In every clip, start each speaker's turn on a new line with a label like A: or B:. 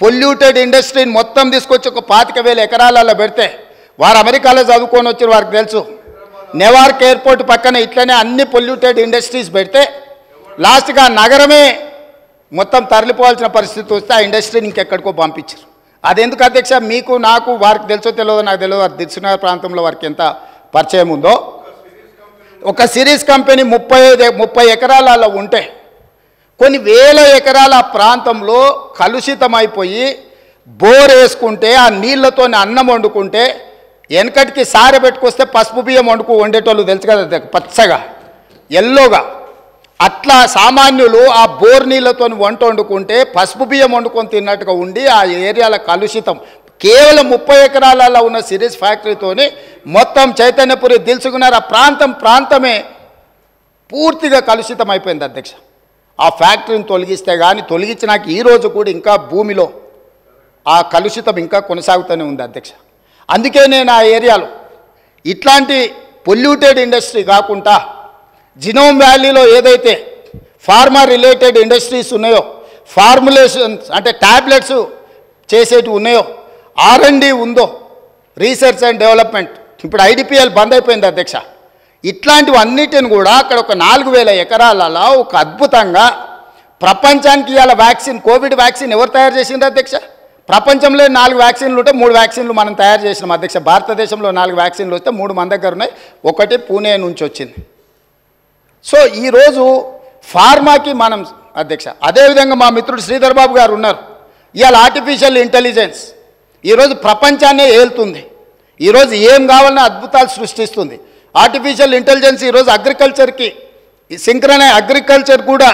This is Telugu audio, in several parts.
A: పొల్యూటెడ్ ఇండస్ట్రీని మొత్తం తీసుకొచ్చి ఒక 25,000 ఎకరాలలో పెడితే వారు అమెరికాలో చదువుకొని వచ్చి వారికి తెలుసు. నెవార్క్ ఎయిర్పోర్ట్ పక్కన ఇట్లనే అన్ని పొల్యూటెడ్ ఇండస్ట్రీస్ పెడితే లాస్ట్గా నగరమే మొత్తం తరలిపోవాల్సిన పరిస్థితి వస్తే ఆ ఇండస్ట్రీని ఇంకెక్కడికో పంపించారు. అదెందుకు అధ్యక్ష? మీకు నాకు వారికి తెలుసో తెలియదో నాకు తెలియదు. వారి దిల్సుఖ్నగర్ ప్రాంతంలో వారికి ఎంత పరిచయం ఉందో. ఒక సిరీస్ కంపెనీ 30 ఎకరాలలో ఉంటే కొన్ని వేల ఎకరాల ఆ ప్రాంతంలో కలుషితమైపోయి బోర్ వేసుకుంటే ఆ నీళ్లతో అన్నం వండుకుంటే వెనకటికి సారె పెట్టుకొస్తే పసుపు బియ్యం వండేటోళ్ళు తెలుసు కదా, పచ్చగా ఎల్లోగా. అట్లా సామాన్యులు ఆ బోర్ నీళ్ళతో వంట వండుకుంటే పసుపు బియ్యం వండుకొని తిన్నట్టుగా ఉండి ఆ ఏరియాల కలుషితం. కేవలం 30 ఎకరాలలో ఉన్న సిరీస్ ఫ్యాక్టరీతోని మొత్తం చైతన్యపురి దిల్సుఖ్నగర్ ఆ ప్రాంతమే పూర్తిగా కలుషితం అయిపోయింది అధ్యక్ష. ఆ ఫ్యాక్టరీని తొలగిస్తే కానీ తొలగించినాక ఈరోజు కూడా ఇంకా భూమిలో ఆ కలుషితం ఇంకా కొనసాగుతూనే ఉంది అధ్యక్ష. అందుకే నేను ఆ ఏరియాలో ఇట్లాంటి పొల్యూటెడ్ ఇండస్ట్రీ కాకుండా జినోమ్ వ్యాలీలో ఏదైతే ఫార్మా రిలేటెడ్ ఇండస్ట్రీస్ ఉన్నాయో, ఫార్ములేషన్స్ అంటే ట్యాబ్లెట్స్ చేసేటి ఉన్నాయో, R&D ఉందో, రీసెర్చ్ అండ్ డెవలప్మెంట్, ఇప్పుడు IDPL బంద్ అయిపోయింది అధ్యక్ష. ఇట్లాంటివన్నిటిని కూడా అక్కడ ఒక 4,000 ఎకరాలలో ఒక అద్భుతంగా ప్రపంచానికి ఇవాళ వ్యాక్సిన్, కోవిడ్ వ్యాక్సిన్ ఎవరు తయారు చేసిండ్రు అధ్యక్ష? ప్రపంచంలో 4 వ్యాక్సిన్లు ఉంటే 3 వ్యాక్సిన్లు మనం తయారు చేసినాం అధ్యక్ష. భారతదేశంలో 4 వ్యాక్సిన్లు వస్తే 3 మన దగ్గర ఉన్నాయి, ఒకటి పూణే నుంచి వచ్చింది. సో ఈరోజు ఫార్మాకి మనం అధ్యక్ష. అదేవిధంగా మా మిత్రుడు శ్రీధర్ బాబు గారు ఉన్నారు. ఇవాళ ఆర్టిఫిషియల్ ఇంటెలిజెన్స్ ఈరోజు ప్రపంచాన్నే ఏలుతుంది. ఈరోజు ఏం కావాలన్నా అద్భుతాలు సృష్టిస్తుంది. ఆర్టిఫిషియల్ ఇంటెలిజెన్స్ ఈరోజు అగ్రికల్చర్కి అగ్రికల్చర్ కూడా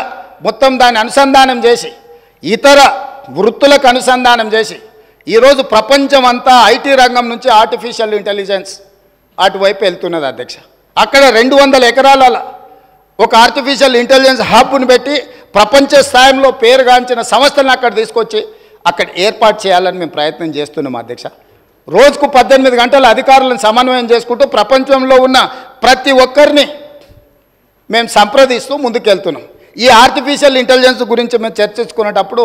A: మొత్తం దాన్ని అనుసంధానం చేసి ఇతర వృత్తులకు అనుసంధానం చేసి ఈరోజు ప్రపంచం అంతా ఐటీ రంగం నుంచి ఆర్టిఫిషియల్ ఇంటెలిజెన్స్ అటువైపు వెళ్తున్నది అధ్యక్ష. అక్కడ 200 ఎకరాల ఒక ఆర్టిఫిషియల్ ఇంటెలిజెన్స్ హబ్ను పెట్టి ప్రపంచ స్థాయిలో పేరుగాంచిన సంస్థలను అక్కడ తీసుకొచ్చి అక్కడ ఏర్పాటు చేయాలని మేము ప్రయత్నం చేస్తున్నాం అధ్యక్ష. రోజుకు 18 గంటల అధికారులను సమన్వయం చేసుకుంటూ ప్రపంచంలో ఉన్న ప్రతి ఒక్కరిని మేము సంప్రదిస్తూ ముందుకెళ్తున్నాం. ఈ ఆర్టిఫిషియల్ ఇంటెలిజెన్స్ గురించి మేము చర్చించుకునేటప్పుడు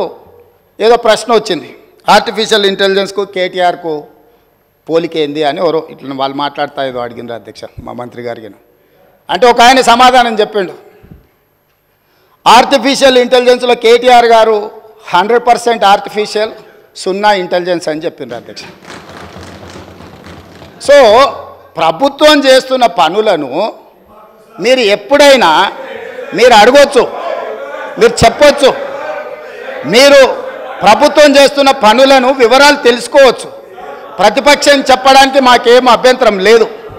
A: ఏదో ప్రశ్న వచ్చింది, ఆర్టిఫిషియల్ ఇంటెలిజెన్స్కు కేటీఆర్కు పోలికేంది అని ఎవరో ఇట్లా వాళ్ళు మాట్లాడుతా ఏదో అడిగినారు అధ్యక్ష మా మంత్రి గారికి. అంటే ఒక ఆయన సమాధానం చెప్పిండు, ఆర్టిఫిషియల్ ఇంటెలిజెన్స్లో కేటీఆర్ గారు 100% ఆర్టిఫిషియల్, 0 ఇంటెలిజెన్స్ అని చెప్పిండ్రు అధ్యక్ష. సో ప్రభుత్వం చేస్తున్న పనులను మీరు ఎప్పుడైనా మీరు అడగొచ్చు, మీరు చెప్పొచ్చు, మీరు ప్రభుత్వం చేస్తున్న పనులను వివరాలు తెలుసుకోవచ్చు. ప్రతిపక్షం చెప్పడానికి మాకేం అభ్యంతరం లేదు.